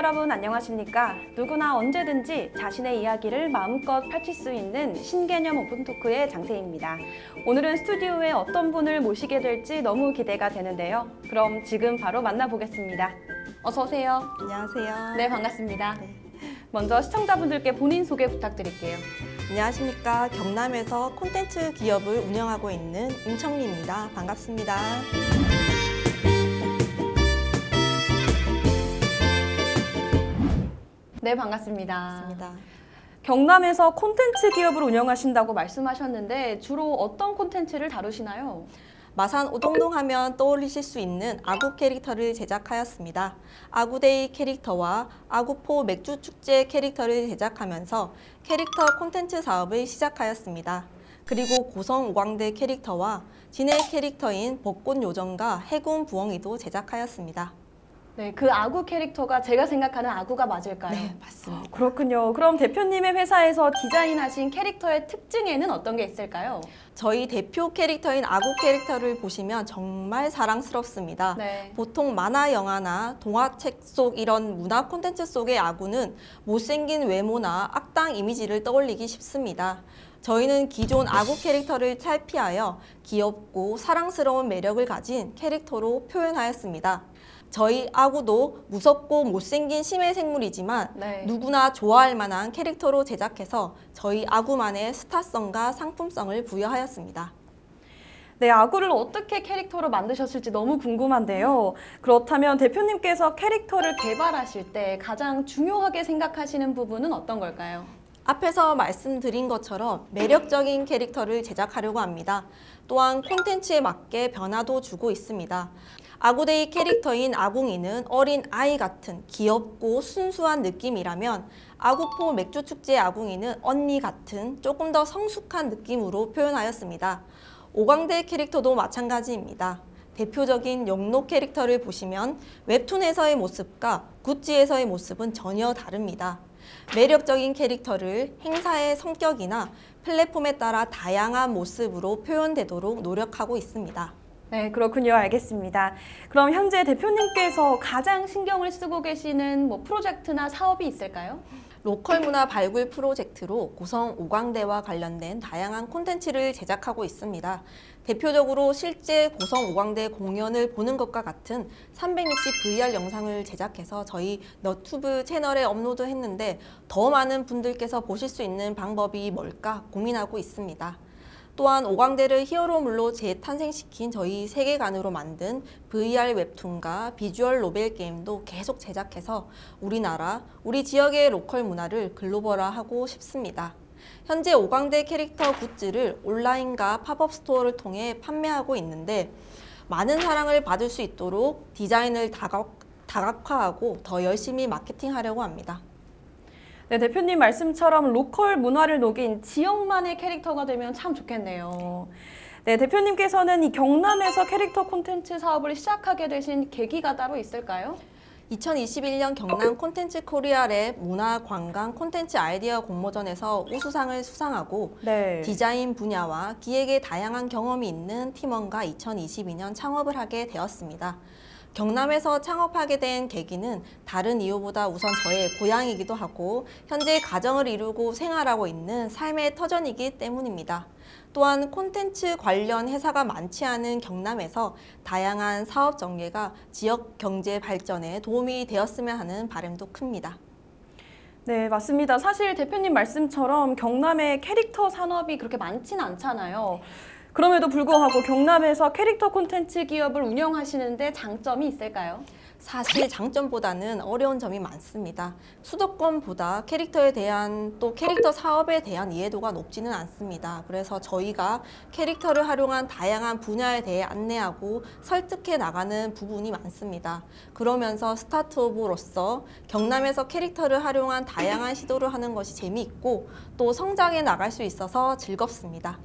여러분 안녕하십니까? 누구나 언제든지 자신의 이야기를 마음껏 펼칠 수 있는 신개념 오픈토크의 장세희입니다. 오늘은 스튜디오에 어떤 분을 모시게 될지 너무 기대가 되는데요. 그럼 지금 바로 만나보겠습니다. 어서 오세요. 안녕하세요. 네, 반갑습니다. 네. 먼저 시청자분들께 본인 소개 부탁드릴게요. 안녕하십니까. 경남에서 콘텐츠 기업을 운영하고 있는 임청리입니다. 반갑습니다. 네, 반갑습니다. 반갑습니다. 경남에서 콘텐츠 기업을 운영하신다고 말씀하셨는데 주로 어떤 콘텐츠를 다루시나요? 마산 오동동 하면 떠올리실 수 있는 아구 캐릭터를 제작하였습니다. 아구데이 캐릭터와 아구포 맥주 축제 캐릭터를 제작하면서 캐릭터 콘텐츠 사업을 시작하였습니다. 그리고 고성 오광대 캐릭터와 진해 캐릭터인 벚꽃 요정과 해군 부엉이도 제작하였습니다. 네, 그 아구 캐릭터가 제가 생각하는 아구가 맞을까요? 네, 맞습니다. 그렇군요. 그럼 대표님의 회사에서 디자인하신 캐릭터의 특징에는 어떤 게 있을까요? 저희 대표 캐릭터인 아구 캐릭터를 보시면 정말 사랑스럽습니다. 네. 보통 만화 영화나 동화책 속 이런 문화 콘텐츠 속의 아구는 못생긴 외모나 악당 이미지를 떠올리기 쉽습니다. 저희는 기존 아구 캐릭터를 탈피하여 귀엽고 사랑스러운 매력을 가진 캐릭터로 표현하였습니다. 저희 아구도 무섭고 못생긴 심해 생물이지만 네. 누구나 좋아할 만한 캐릭터로 제작해서 저희 아구만의 스타성과 상품성을 부여하였습니다. 네, 아구를 어떻게 캐릭터로 만드셨을지 너무 궁금한데요. 그렇다면 대표님께서 캐릭터를 개발하실 때 가장 중요하게 생각하시는 부분은 어떤 걸까요? 앞에서 말씀드린 것처럼 매력적인 캐릭터를 제작하려고 합니다. 또한 콘텐츠에 맞게 변화도 주고 있습니다. 아구데이 캐릭터인 아궁이는 어린 아이 같은 귀엽고 순수한 느낌이라면 아구포 맥주축제 아궁이는 언니 같은 조금 더 성숙한 느낌으로 표현하였습니다. 오광대 캐릭터도 마찬가지입니다. 대표적인 영록 캐릭터를 보시면 웹툰에서의 모습과 굿즈에서의 모습은 전혀 다릅니다. 매력적인 캐릭터를 행사의 성격이나 플랫폼에 따라 다양한 모습으로 표현되도록 노력하고 있습니다. 네, 그렇군요. 알겠습니다. 그럼 현재 대표님께서 가장 신경을 쓰고 계시는 프로젝트나 사업이 있을까요? 로컬 문화 발굴 프로젝트로 고성 오광대와 관련된 다양한 콘텐츠를 제작하고 있습니다. 대표적으로 실제 고성 오광대 공연을 보는 것과 같은 360 VR 영상을 제작해서 저희 너튜브 채널에 업로드했는데 더 많은 분들께서 보실 수 있는 방법이 뭘까 고민하고 있습니다. 또한 오광대를 히어로물로 재탄생시킨 저희 세계관으로 만든 VR 웹툰과 비주얼 노벨 게임도 계속 제작해서 우리나라, 우리 지역의 로컬 문화를 글로벌화하고 싶습니다. 현재 오광대 캐릭터 굿즈를 온라인과 팝업 스토어를 통해 판매하고 있는데 많은 사랑을 받을 수 있도록 디자인을 다각화하고 더 열심히 마케팅하려고 합니다. 네, 대표님 말씀처럼 로컬 문화를 녹인 지역만의 캐릭터가 되면 참 좋겠네요. 네, 대표님께서는 이 경남에서 캐릭터 콘텐츠 사업을 시작하게 되신 계기가 따로 있을까요? 2021년 경남 콘텐츠 코리아랩 문화관광 콘텐츠 아이디어 공모전에서 우수상을 수상하고 네. 디자인 분야와 기획에 다양한 경험이 있는 팀원과 2022년 창업을 하게 되었습니다. 경남에서 창업하게 된 계기는 다른 이유보다 우선 저의 고향이기도 하고 현재 가정을 이루고 생활하고 있는 삶의 터전이기 때문입니다. 또한 콘텐츠 관련 회사가 많지 않은 경남에서 다양한 사업 전개가 지역 경제 발전에 도움이 되었으면 하는 바람도 큽니다. 네, 맞습니다. 사실 대표님 말씀처럼 경남의 캐릭터 산업이 그렇게 많지는 않잖아요. 그럼에도 불구하고 경남에서 캐릭터 콘텐츠 기업을 운영하시는데 장점이 있을까요? 사실 장점보다는 어려운 점이 많습니다. 수도권보다 캐릭터에 대한 또 캐릭터 사업에 대한 이해도가 높지는 않습니다. 그래서 저희가 캐릭터를 활용한 다양한 분야에 대해 안내하고 설득해 나가는 부분이 많습니다. 그러면서 스타트업으로서 경남에서 캐릭터를 활용한 다양한 시도를 하는 것이 재미있고 또 성장해 나갈 수 있어서 즐겁습니다.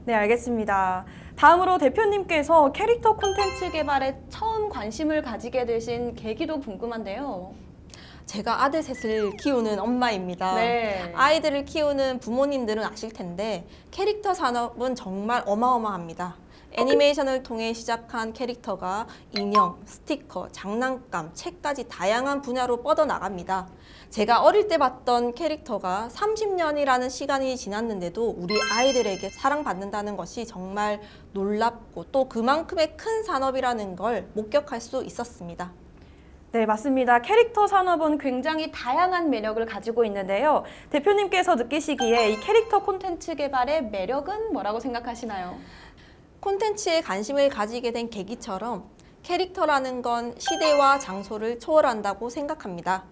네, 알겠습니다. 다음으로 대표님께서 캐릭터 콘텐츠 개발에 처음 관심을 가지게 되신 계기도 궁금한데요. 제가 아들 셋을 키우는 엄마입니다. 네. 아이들을 키우는 부모님들은 아실 텐데 캐릭터 산업은 정말 어마어마합니다. 애니메이션을 통해 시작한 캐릭터가 인형, 스티커, 장난감, 책까지 다양한 분야로 뻗어나갑니다. 제가 어릴 때 봤던 캐릭터가 30년이라는 시간이 지났는데도 우리 아이들에게 사랑받는다는 것이 정말 놀랍고 또 그만큼의 큰 산업이라는 걸 목격할 수 있었습니다. 네, 맞습니다. 캐릭터 산업은 굉장히 다양한 매력을 가지고 있는데요. 대표님께서 느끼시기에 이 캐릭터 콘텐츠 개발의 매력은 뭐라고 생각하시나요? 콘텐츠에 관심을 가지게 된 계기처럼 캐릭터라는 건 시대와 장소를 초월한다고 생각합니다.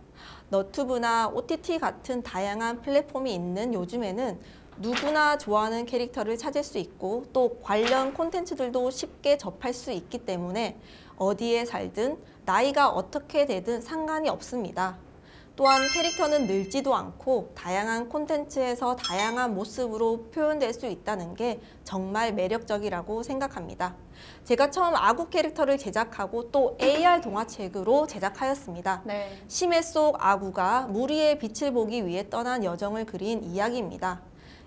너튜브나 OTT 같은 다양한 플랫폼이 있는 요즘에는 누구나 좋아하는 캐릭터를 찾을 수 있고 또 관련 콘텐츠들도 쉽게 접할 수 있기 때문에 어디에 살든 나이가 어떻게 되든 상관이 없습니다. 또한 캐릭터는 늙지도 않고 다양한 콘텐츠에서 다양한 모습으로 표현될 수 있다는 게 정말 매력적이라고 생각합니다. 제가 처음 아구 캐릭터를 제작하고 또 AR 동화책으로 제작하였습니다. 네. 심해 속 아구가 물 위의 빛을 보기 위해 떠난 여정을 그린 이야기입니다.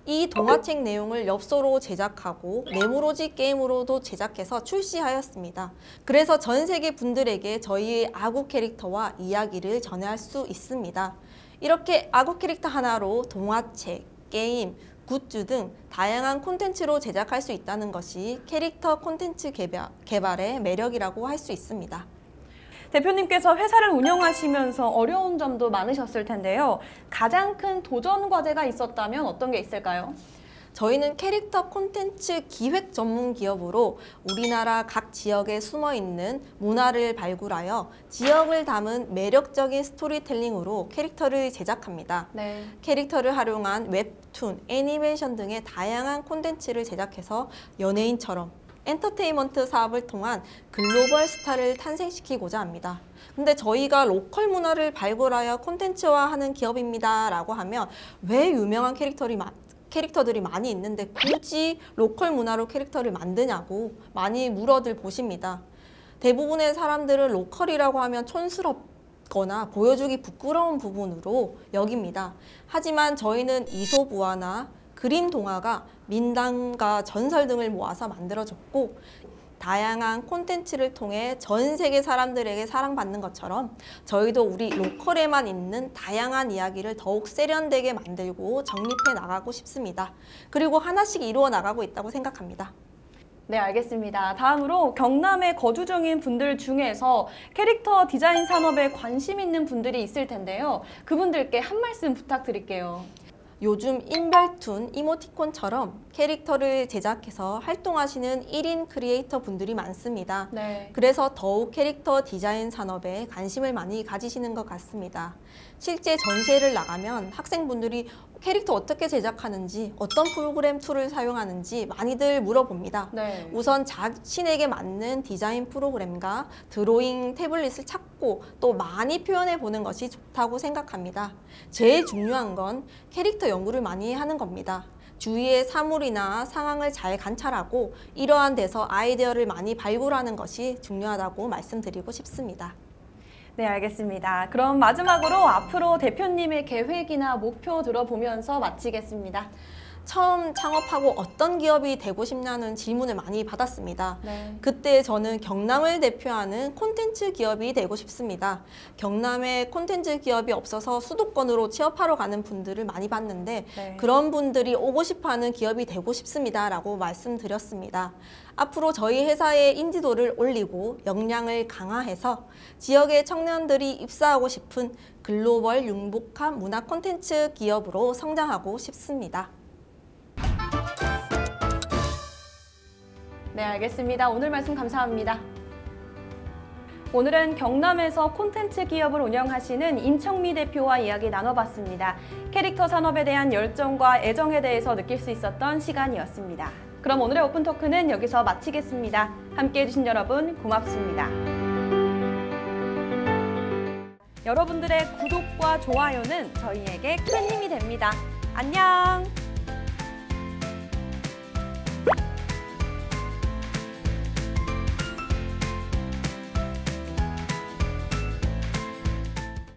이 동화책 내용을 엽서로 제작하고 네모로지 게임으로도 제작해서 출시하였습니다. 그래서 전 세계 분들에게 저희의 아구 캐릭터와 이야기를 전할 수 있습니다. 이렇게 아구 캐릭터 하나로 동화책, 게임, 굿즈 등 다양한 콘텐츠로 제작할 수 있다는 것이 캐릭터 콘텐츠 개발의 매력이라고 할 수 있습니다. 대표님께서 회사를 운영하시면서 어려운 점도 많으셨을 텐데요. 가장 큰 도전 과제가 있었다면 어떤 게 있을까요? 저희는 캐릭터 콘텐츠 기획 전문 기업으로 우리나라 각 지역에 숨어 있는 문화를 발굴하여 지역을 담은 매력적인 스토리텔링으로 캐릭터를 제작합니다. 네. 캐릭터를 활용한 웹툰, 애니메이션 등의 다양한 콘텐츠를 제작해서 연예인처럼 엔터테인먼트 사업을 통한 글로벌 스타를 탄생시키고자 합니다. 근데 저희가 로컬 문화를 발굴하여 콘텐츠화하는 기업입니다 라고 하면 왜 유명한 캐릭터들이 많이 있는데 굳이 로컬 문화로 캐릭터를 만드냐고 많이 물어들 보십니다. 대부분의 사람들은 로컬이라고 하면 촌스럽거나 보여주기 부끄러운 부분으로 여깁니다. 하지만 저희는 이솝우화나 그림 동화가 민담과 전설 등을 모아서 만들어졌고 다양한 콘텐츠를 통해 전 세계 사람들에게 사랑받는 것처럼 저희도 우리 로컬에만 있는 다양한 이야기를 더욱 세련되게 만들고 정립해 나가고 싶습니다. 그리고 하나씩 이루어 나가고 있다고 생각합니다. 네, 알겠습니다. 다음으로 경남에 거주 중인 분들 중에서 캐릭터 디자인 산업에 관심 있는 분들이 있을 텐데요. 그분들께 한 말씀 부탁드릴게요. 요즘 인별툰, 이모티콘처럼 캐릭터를 제작해서 활동하시는 1인 크리에이터 분들이 많습니다. 네. 그래서 더욱 캐릭터 디자인 산업에 관심을 많이 가지시는 것 같습니다. 실제 전시회를 나가면 학생분들이 캐릭터 어떻게 제작하는지, 어떤 프로그램 툴을 사용하는지 많이들 물어봅니다. 네. 우선 자신에게 맞는 디자인 프로그램과 드로잉 태블릿을 찾고 또 많이 표현해 보는 것이 좋다고 생각합니다. 제일 중요한 건 캐릭터 연구를 많이 하는 겁니다. 주위의 사물이나 상황을 잘 관찰하고 이러한 데서 아이디어를 많이 발굴하는 것이 중요하다고 말씀드리고 싶습니다. 네, 알겠습니다. 그럼 마지막으로 앞으로 대표님의 계획이나 목표 들어보면서 마치겠습니다. 처음 창업하고 어떤 기업이 되고 싶냐는 질문을 많이 받았습니다. 네. 그때 저는 경남을 대표하는 콘텐츠 기업이 되고 싶습니다. 경남에 콘텐츠 기업이 없어서 수도권으로 취업하러 가는 분들을 많이 봤는데 네. 그런 분들이 오고 싶어하는 기업이 되고 싶습니다 라고 말씀드렸습니다. 앞으로 저희 회사의 인지도를 올리고 역량을 강화해서 지역의 청년들이 입사하고 싶은 글로벌 융복합 문화 콘텐츠 기업으로 성장하고 싶습니다. 네, 알겠습니다. 오늘 말씀 감사합니다. 오늘은 경남에서 콘텐츠 기업을 운영하시는 임청미 대표와 이야기 나눠봤습니다. 캐릭터 산업에 대한 열정과 애정에 대해서 느낄 수 있었던 시간이었습니다. 그럼 오늘의 오픈토크는 여기서 마치겠습니다. 함께해 주신 여러분 고맙습니다. 여러분들의 구독과 좋아요는 저희에게 큰 힘이 됩니다. 안녕!